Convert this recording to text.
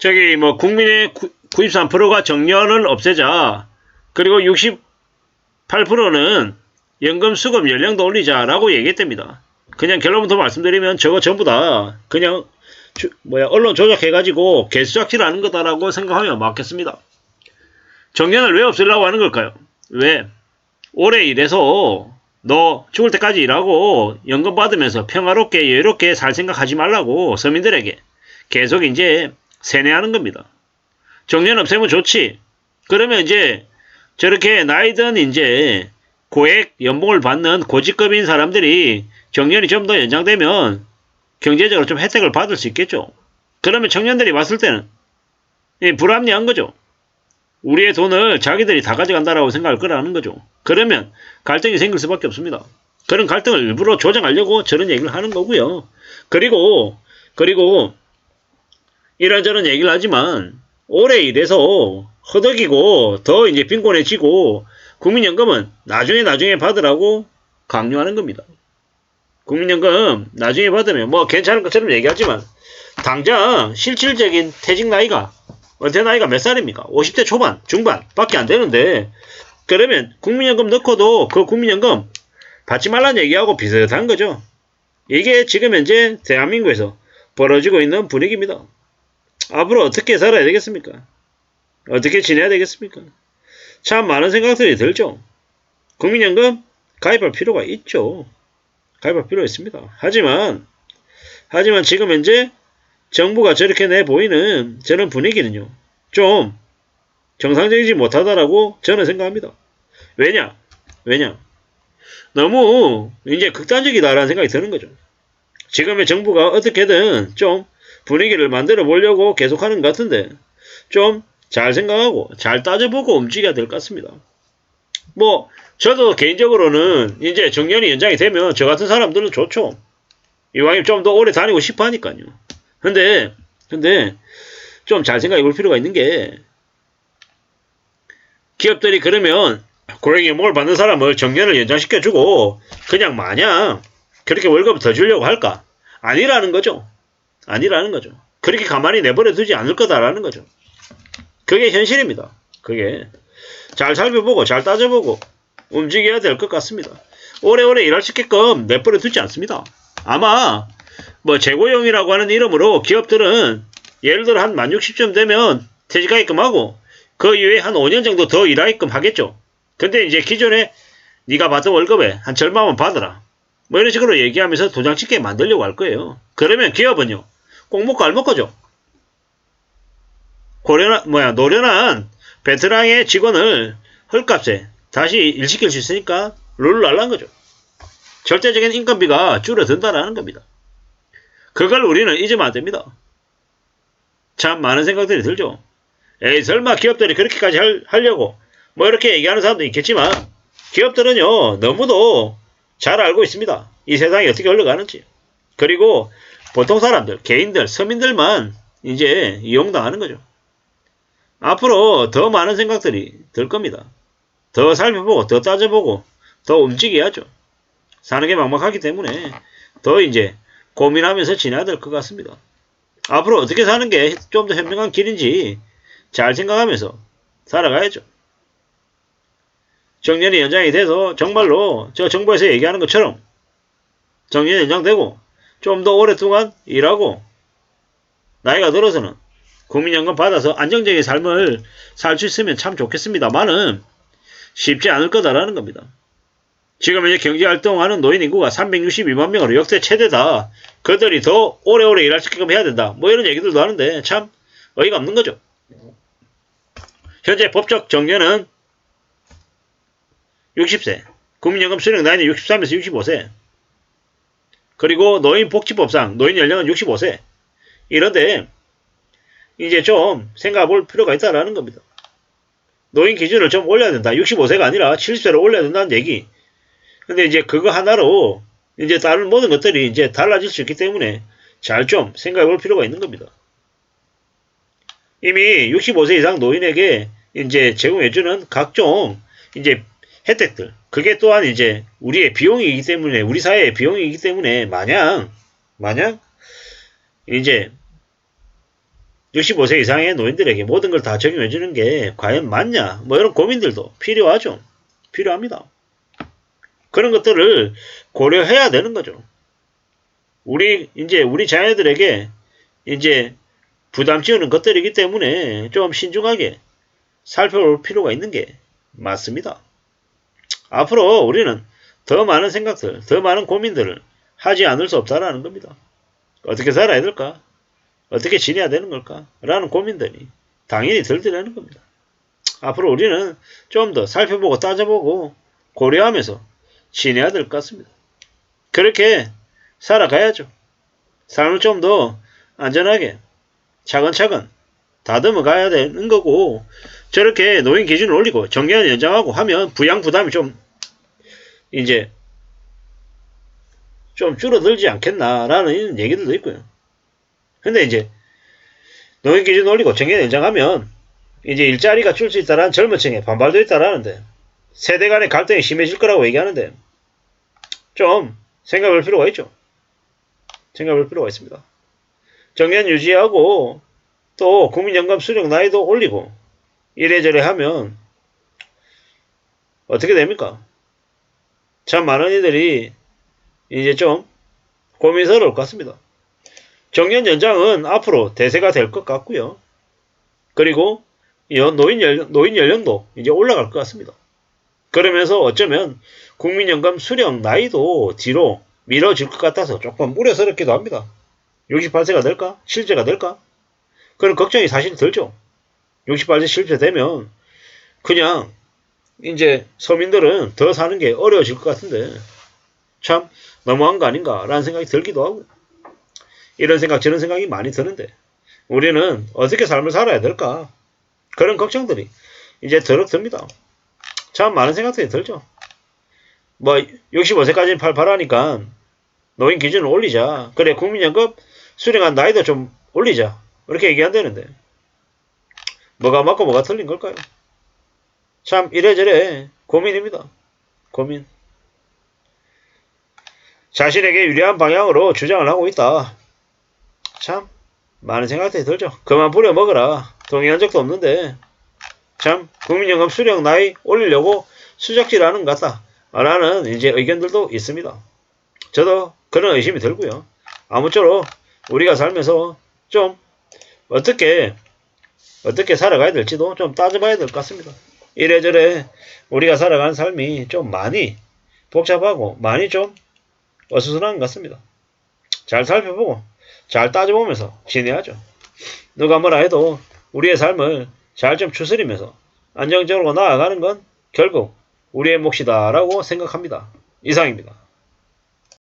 저기 뭐 국민의 93%가 정년을 없애자. 그리고 68%는 연금 수급 연령도 올리자라고 얘기했답니다. 그냥 결론부터 말씀드리면 저거 전부 다 그냥 언론 조작해가지고 개수작질하는 거다라고 생각하면 맞겠습니다. 정년을 왜 없애려고 하는 걸까요? 왜? 오래 일해서 너 죽을 때까지 일하고 연금 받으면서 평화롭게 여유롭게 살 생각하지 말라고 서민들에게 계속 이제 세뇌하는 겁니다. 정년 없애면 좋지. 그러면 이제 저렇게 나이든 이제 고액 연봉을 받는 고직급인 사람들이 정년이 좀 더 연장되면 경제적으로 좀 혜택을 받을 수 있겠죠. 그러면 청년들이 봤을 때는 불합리한 거죠. 우리의 돈을 자기들이 다 가져간다라고 생각할 거라는 거죠. 그러면 갈등이 생길 수밖에 없습니다. 그런 갈등을 일부러 조장하려고 저런 얘기를 하는 거고요. 그리고 이런저런 얘기를 하지만 오래 일해서 허덕이고 더 이제 빈곤해지고 국민연금은 나중에 받으라고 강요하는 겁니다. 국민연금 나중에 받으면 뭐 괜찮은 것처럼 얘기하지만 당장 실질적인 퇴직 나이가 은퇴 나이가 몇 살입니까? 50대 초반, 중반 밖에 안 되는데 그러면 국민연금 넣고도 그 국민연금 받지 말라는 얘기하고 비슷한 거죠. 이게 지금 현재 대한민국에서 벌어지고 있는 분위기입니다. 앞으로 어떻게 살아야 되겠습니까? 어떻게 지내야 되겠습니까? 참 많은 생각들이 들죠. 국민연금 가입할 필요가 있죠. 가입할 필요가 있습니다. 하지만 지금 현재 정부가 저렇게 내보이는 저런 분위기는요. 좀 정상적이지 못하다라고 저는 생각합니다. 왜냐? 너무 이제 극단적이다라는 생각이 드는 거죠. 지금의 정부가 어떻게든 좀 분위기를 만들어 보려고 계속하는 것 같은데 좀 잘 생각하고 잘 따져보고 움직여야 될 것 같습니다. 뭐 저도 개인적으로는 이제 정년이 연장이 되면 저 같은 사람들은 좋죠. 이왕이면 좀 더 오래 다니고 싶어 하니까요. 근데 좀 잘 생각해 볼 필요가 있는 게 기업들이 그러면 고액 연봉을 받는 사람을 정년을 연장시켜주고 그냥 마냥 그렇게 월급을 더 주려고 할까? 아니라는 거죠. 그렇게 가만히 내버려 두지 않을 거다라는 거죠. 그게 현실입니다. 그게 잘 살펴보고 잘 따져보고 움직여야 될 것 같습니다. 오래오래 일할 수 있게끔 내버려 두지 않습니다. 아마 뭐 재고용이라고 하는 이름으로 기업들은 예를 들어 한 만 60점 되면 퇴직하게끔 하고 그 이후에 한 5년 정도 더 일하게끔 하겠죠. 근데 이제 기존에 네가 받던 월급에 한 절반만 받아라. 뭐 이런 식으로 얘기하면서 도장 찍게 만들려고 할 거예요. 그러면 기업은요. 꼭 먹고 알 먹고죠. 노련한 베테랑의 직원을 헐값에 다시 일시킬 수 있으니까 룰을 알란 거죠. 절대적인 인건비가 줄어든다라는 겁니다. 그걸 우리는 잊으면 안 됩니다. 참 많은 생각들이 들죠. 에이 설마 기업들이 그렇게까지 하려고 뭐 이렇게 얘기하는 사람도 있겠지만 기업들은요 너무도 잘 알고 있습니다. 이 세상이 어떻게 흘러가는지. 그리고 보통 사람들, 개인들, 서민들만 이제 이용당하는 거죠. 앞으로 더 많은 생각들이 들 겁니다. 더 살펴보고 더 따져보고 더 움직여야죠. 사는 게 막막하기 때문에 더 이제 고민하면서 지내야 될 것 같습니다. 앞으로 어떻게 사는 게 좀 더 현명한 길인지 잘 생각하면서 살아가야죠. 정년이 연장이 돼서 정말로 저 정부에서 얘기하는 것처럼 정년이 연장되고 좀 더 오랫동안 일하고 나이가 들어서는 국민연금 받아서 안정적인 삶을 살 수 있으면 참 좋겠습니다만은 쉽지 않을 거다라는 겁니다. 지금 이제 경제활동하는 노인 인구가 362만 명으로 역대 최대다. 그들이 더 오래오래 일할 수 있게끔 해야 된다. 뭐 이런 얘기들도 하는데 참 어이가 없는 거죠. 현재 법적 정년은 60세, 국민연금 수령 나이는 63에서 65세, 그리고 노인복지법상 노인 연령은 65세. 이런데 이제 좀 생각해 볼 필요가 있다라는 겁니다. 노인 기준을 좀 올려야 된다. 65세가 아니라 70세로 올려야 된다는 얘기. 근데 이제 그거 하나로 이제 다른 모든 것들이 이제 달라질 수 있기 때문에 잘 좀 생각해 볼 필요가 있는 겁니다. 이미 65세 이상 노인에게 이제 제공해주는 각종 이제 혜택들. 그게 또한 이제 우리의 비용이기 때문에, 우리 사회의 비용이기 때문에 마냥 이제 65세 이상의 노인들에게 모든 걸 다 적용해 주는 게 과연 맞냐? 뭐 이런 고민들도 필요하죠. 필요합니다. 그런 것들을 고려해야 되는 거죠. 우리 자녀들에게 이제 부담 지우는 것들이기 때문에 좀 신중하게 살펴볼 필요가 있는 게 맞습니다. 앞으로 우리는 더 많은 생각들, 더 많은 고민들을 하지 않을 수 없다라는 겁니다. 어떻게 살아야 될까? 어떻게 지내야 되는 걸까? 라는 고민들이 당연히 들더라는 겁니다. 앞으로 우리는 좀 더 살펴보고 따져보고 고려하면서 지내야 될 것 같습니다. 그렇게 살아가야죠. 삶을 좀 더 안전하게 차근차근 다듬어 가야 되는 거고, 저렇게 노인 기준을 올리고 정년 연장하고 하면 부양 부담이 좀 이제 좀 줄어들지 않겠나라는 얘기들도 있고요. 근데 이제 노인 기준 올리고 정년 연장하면 이제 일자리가 줄 수 있다라는 젊은 층에 반발도 있다라는데, 세대 간의 갈등이 심해질 거라고 얘기하는데 좀 생각할 필요가 있죠. 생각할 필요가 있습니다. 정년 유지하고 또 국민연금 수령 나이도 올리고 이래저래 하면 어떻게 됩니까? 참 많은 이들이 이제 좀 고민스러울 것 같습니다. 정년 연장은 앞으로 대세가 될 것 같고요. 그리고 노인 연령도 이제 올라갈 것 같습니다. 그러면서 어쩌면 국민연금 수령 나이도 뒤로 미뤄질 것 같아서 조금 우려스럽기도 합니다. 68세가 될까? 실제가 될까? 그런 걱정이 사실 들죠. 68세 실제되면 그냥 이제 서민들은 더 사는 게 어려워질 것 같은데 참 너무한 거 아닌가라는 생각이 들기도 하고, 이런 생각 저런 생각이 많이 드는데 우리는 어떻게 삶을 살아야 될까? 그런 걱정들이 이제 더럽 듭니다. 참 많은 생각들이 들죠. 뭐 65세까지 팔팔하니까 노인 기준을 올리자. 그래 국민연금 수령한 나이도 좀 올리자. 이렇게 얘기한다는데 뭐가 맞고 뭐가 틀린 걸까요? 참 이래저래 고민입니다. 고민. 자신에게 유리한 방향으로 주장을 하고 있다. 참 많은 생각들이 들죠. 그만 부려먹어라. 동의한 적도 없는데 참 국민연금 수령 나이 올리려고 수작질하는 것 같다 라는 이제 의견들도 있습니다. 저도 그런 의심이 들고요. 아무쪼록 우리가 살면서 좀 어떻게 살아가야 될지도 좀 따져봐야 될 것 같습니다. 이래저래 우리가 살아가는 삶이 좀 많이 복잡하고 많이 좀 어수선한 것 같습니다. 잘 살펴보고 잘 따져보면서 지내야죠. 누가 뭐라 해도 우리의 삶을 잘 좀 추스리면서 안정적으로 나아가는 건 결국 우리의 몫이다 라고 생각합니다. 이상입니다.